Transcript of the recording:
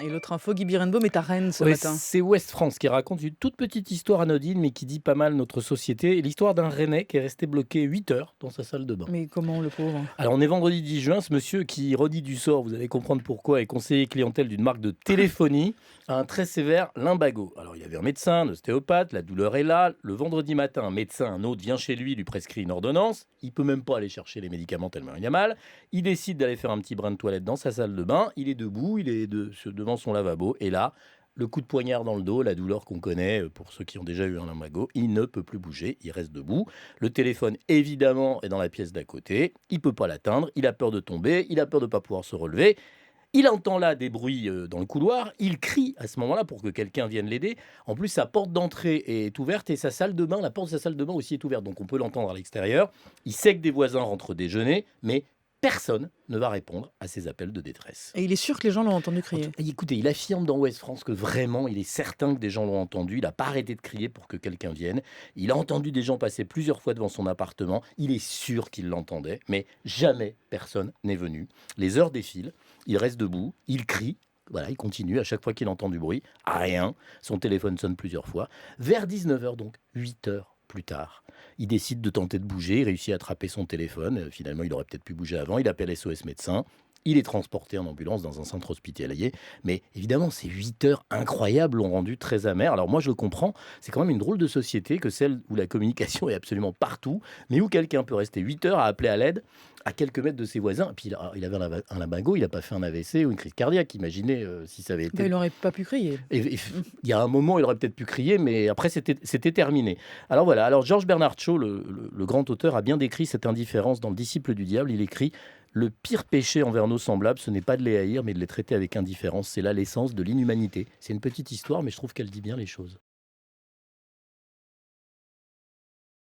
Et l'autre info, Guy Birenbaum est à Rennes ce Ouais, matin. c'est Ouest France qui raconte une toute petite histoire anodine, mais qui dit pas mal notre société. L'histoire d'un Rennais qui est resté bloqué 8 heures dans sa salle de bain. Mais comment, le pauvre? Alors, on est vendredi 10 juin. Ce monsieur qui redit du sort, vous allez comprendre pourquoi, est conseiller clientèle d'une marque de téléphonie, a un très sévère lumbago. Alors, il y avait un médecin, un ostéopathe, la douleur est là. Le vendredi matin, un médecin, un autre vient chez lui, lui prescrit une ordonnance. Il peut même pas aller chercher les médicaments tellement il a mal. Il décide d'aller faire un petit brin de toilette dans sa salle de bain. Il est debout, devant son lavabo. Et là, le coup de poignard dans le dos, la douleur qu'on connaît pour ceux qui ont déjà eu un lumbago, il ne peut plus bouger, il reste debout. Le téléphone, évidemment, est dans la pièce d'à côté. Il ne peut pas l'atteindre, il a peur de tomber, il a peur de ne pas pouvoir se relever. Il entend là des bruits dans le couloir, il crie à ce moment-là pour que quelqu'un vienne l'aider. En plus, sa porte d'entrée est ouverte et sa salle de bain, la porte de sa salle de bain aussi est ouverte, donc on peut l'entendre à l'extérieur. Il sait que des voisins rentrent déjeuner, mais personne ne va répondre à ses appels de détresse. Et il est sûr que les gens l'ont entendu crier. Écoutez, il affirme dans Ouest France que vraiment, il est certain que des gens l'ont entendu. Il n'a pas arrêté de crier pour que quelqu'un vienne. Il a entendu des gens passer plusieurs fois devant son appartement. Il est sûr qu'il l'entendait, mais jamais personne n'est venu. Les heures défilent, il reste debout, il crie. Voilà, il continue à chaque fois qu'il entend du bruit. Rien. Son téléphone sonne plusieurs fois. Vers 19 heures, donc 8 heures plus tard, il décide de tenter de bouger. Il réussit à attraper son téléphone. Finalement, il aurait peut-être pu bouger avant. Il appelle SOS médecin. Il est transporté en ambulance dans un centre hospitalier. Mais évidemment, ces 8 heures incroyables l'ont rendu très amer. Alors moi, je le comprends. C'est quand même une drôle de société que celle où la communication est absolument partout, mais où quelqu'un peut rester 8 heures à appeler à l'aide à quelques mètres de ses voisins. Et puis, il avait un lumbago, il n'a pas fait un AVC ou une crise cardiaque. Imaginez si ça avait Bah, été... il n'aurait pas pu crier. Il y a un moment, il aurait peut-être pu crier, mais après, c'était terminé. Alors voilà, alors Georges Bernard Shaw, le grand auteur, a bien décrit cette indifférence dans Le Disciple du diable. Il écrit: le pire péché envers nos semblables, ce n'est pas de les haïr, mais de les traiter avec indifférence. C'est là l'essence de l'inhumanité. C'est une petite histoire, mais je trouve qu'elle dit bien les choses.